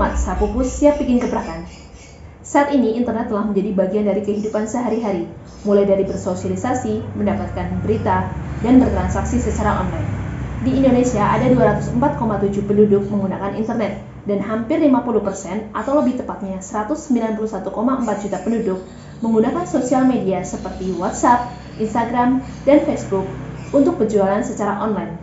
Selamat, Sapupus siap bikin gebrakan. Saat ini internet telah menjadi bagian dari kehidupan sehari-hari, mulai dari bersosialisasi, mendapatkan berita, dan bertransaksi secara online. Di Indonesia ada 204,7 penduduk menggunakan internet, dan hampir 50% atau lebih tepatnya 191,4 juta penduduk menggunakan sosial media seperti WhatsApp, Instagram, dan Facebook untuk berjualan secara online.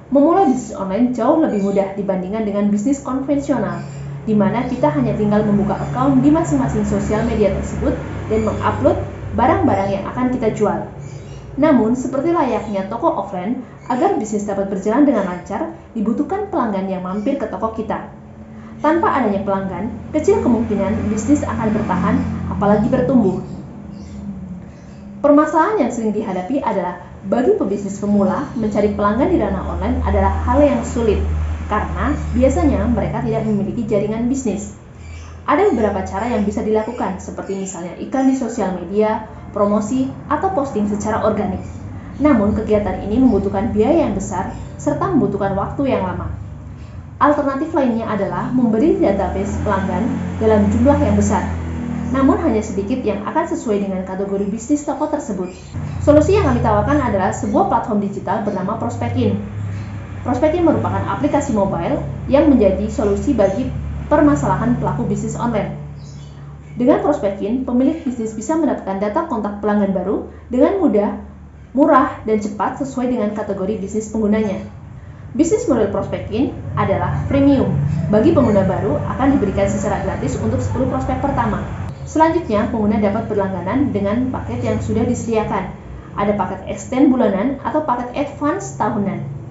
Memulai bisnis online jauh lebih mudah dibandingkan dengan bisnis konvensional, di mana kita hanya tinggal membuka akun di masing-masing sosial media tersebut dan mengupload barang-barang yang akan kita jual. Namun, seperti layaknya toko offline, agar bisnis dapat berjalan dengan lancar, dibutuhkan pelanggan yang mampir ke toko kita. Tanpa adanya pelanggan, kecil kemungkinan bisnis akan bertahan, apalagi bertumbuh. Permasalahan yang sering dihadapi adalah bagi pebisnis pemula, mencari pelanggan di ranah online adalah hal yang sulit, karena biasanya mereka tidak memiliki jaringan bisnis. Ada beberapa cara yang bisa dilakukan, seperti misalnya iklan di sosial media, promosi, atau posting secara organik. Namun, kegiatan ini membutuhkan biaya yang besar, serta membutuhkan waktu yang lama. Alternatif lainnya adalah memberi database pelanggan dalam jumlah yang besar, namun hanya sedikit yang akan sesuai dengan kategori bisnis toko tersebut. Solusi yang kami tawarkan adalah sebuah platform digital bernama Prospectin. Prospectin merupakan aplikasi mobile yang menjadi solusi bagi permasalahan pelaku bisnis online. Dengan Prospectin, pemilik bisnis bisa mendapatkan data kontak pelanggan baru dengan mudah, murah, dan cepat sesuai dengan kategori bisnis penggunanya. Bisnis model Prospectin adalah premium. Bagi pengguna baru akan diberikan secara gratis untuk 10 prospek pertama. Selanjutnya, pengguna dapat berlangganan dengan paket yang sudah disediakan. Ada paket extend bulanan atau paket advance tahunan.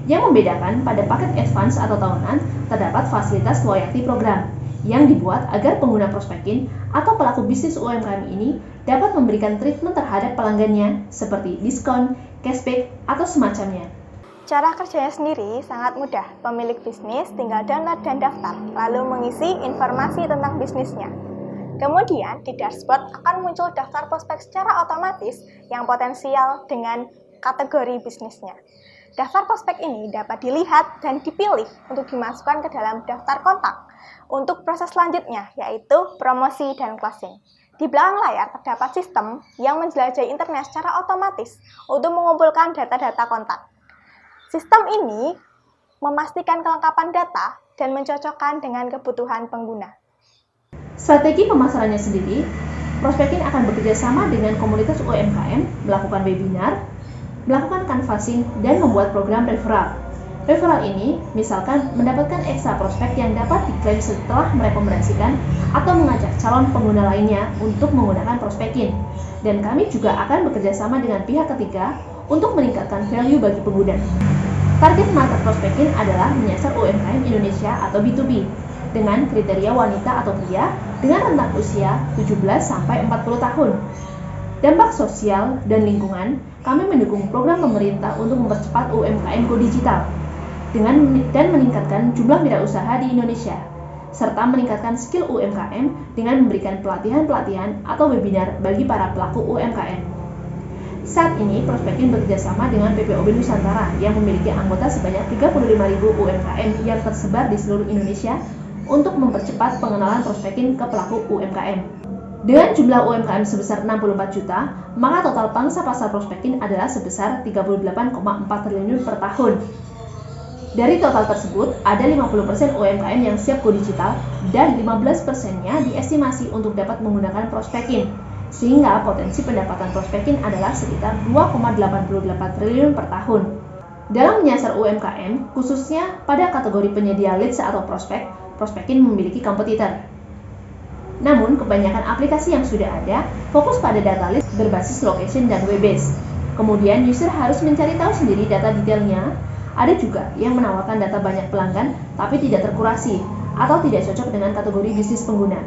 Yang membedakan pada paket advance atau tahunan, terdapat fasilitas loyalty program yang dibuat agar pengguna Prospectin atau pelaku bisnis UMKM ini dapat memberikan treatment terhadap pelanggannya seperti diskon, cashback, atau semacamnya. Cara kerjanya sendiri sangat mudah. Pemilik bisnis tinggal download dan daftar, lalu mengisi informasi tentang bisnisnya. Kemudian di dashboard akan muncul daftar prospek secara otomatis yang potensial dengan kategori bisnisnya. Daftar prospek ini dapat dilihat dan dipilih untuk dimasukkan ke dalam daftar kontak untuk proses selanjutnya, yaitu promosi dan closing. Di belakang layar terdapat sistem yang menjelajahi internet secara otomatis untuk mengumpulkan data-data kontak. Sistem ini memastikan kelengkapan data dan mencocokkan dengan kebutuhan pengguna. Strategi pemasarannya sendiri, Prospectin akan bekerja sama dengan komunitas UMKM, melakukan webinar, melakukan canvassing, dan membuat program referral. Referral ini, misalkan, mendapatkan ekstra prospek yang dapat diklaim setelah merekomendasikan atau mengajak calon pengguna lainnya untuk menggunakan Prospectin. Dan kami juga akan bekerja sama dengan pihak ketiga untuk meningkatkan value bagi pengguna. Target market Prospectin adalah menyasar UMKM Indonesia atau B2B dengan kriteria wanita atau pria dengan rentang usia 17-40 tahun. Dampak sosial dan lingkungan, kami mendukung program pemerintah untuk mempercepat UMKM go digital dan meningkatkan jumlah wirausaha di Indonesia, serta meningkatkan skill UMKM dengan memberikan pelatihan-pelatihan atau webinar bagi para pelaku UMKM. Saat ini, Prospectin bekerjasama dengan PPOB Nusantara yang memiliki anggota sebanyak 35.000 UMKM yang tersebar di seluruh Indonesia untuk mempercepat pengenalan Prospectin ke pelaku UMKM. Dengan jumlah UMKM sebesar 64 juta, maka total pangsa pasar Prospectin adalah sebesar 38,4 triliun per tahun. Dari total tersebut, ada 50% UMKM yang siap go digital dan 15%-nya diestimasi untuk dapat menggunakan Prospectin, sehingga potensi pendapatan Prospectin adalah sekitar 2,88 triliun per tahun. Dalam menyasar UMKM, khususnya pada kategori penyedia leads atau prospek, Prospectin memiliki kompetitor. Namun, kebanyakan aplikasi yang sudah ada fokus pada data list berbasis location dan web-based. Kemudian, user harus mencari tahu sendiri data detailnya. Ada juga yang menawarkan data banyak pelanggan tapi tidak terkurasi atau tidak cocok dengan kategori bisnis pengguna.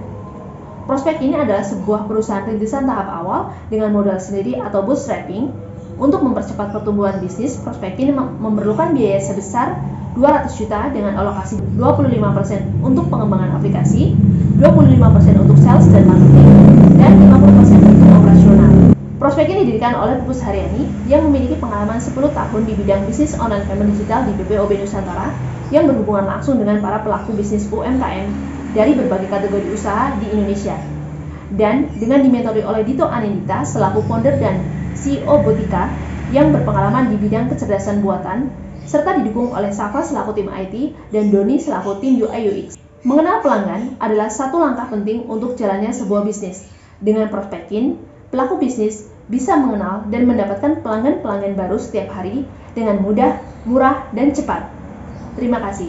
Prospectin adalah sebuah perusahaan rintisan tahap awal dengan modal sendiri atau bootstrapping. Untuk mempercepat pertumbuhan bisnis, Prospectin memerlukan biaya sebesar 200 juta dengan alokasi 25% untuk pengembangan aplikasi, 25% untuk sales dan marketing, dan 50% untuk operasional. Prospectin didirikan oleh Pupus Haryani yang memiliki pengalaman 10 tahun di bidang bisnis online payment digital di PPOB Nusantara yang berhubungan langsung dengan para pelaku bisnis UMKM dari berbagai kategori usaha di Indonesia. Dan dengan dimentori oleh Dito Anindita selaku founder dan CEO Botika yang berpengalaman di bidang kecerdasan buatan, serta didukung oleh Safa selaku tim IT dan Doni selaku tim UI UX. Mengenal pelanggan adalah satu langkah penting untuk jalannya sebuah bisnis. Dengan prospekin, pelaku bisnis bisa mengenal dan mendapatkan pelanggan-pelanggan baru setiap hari dengan mudah, murah, dan cepat. Terima kasih.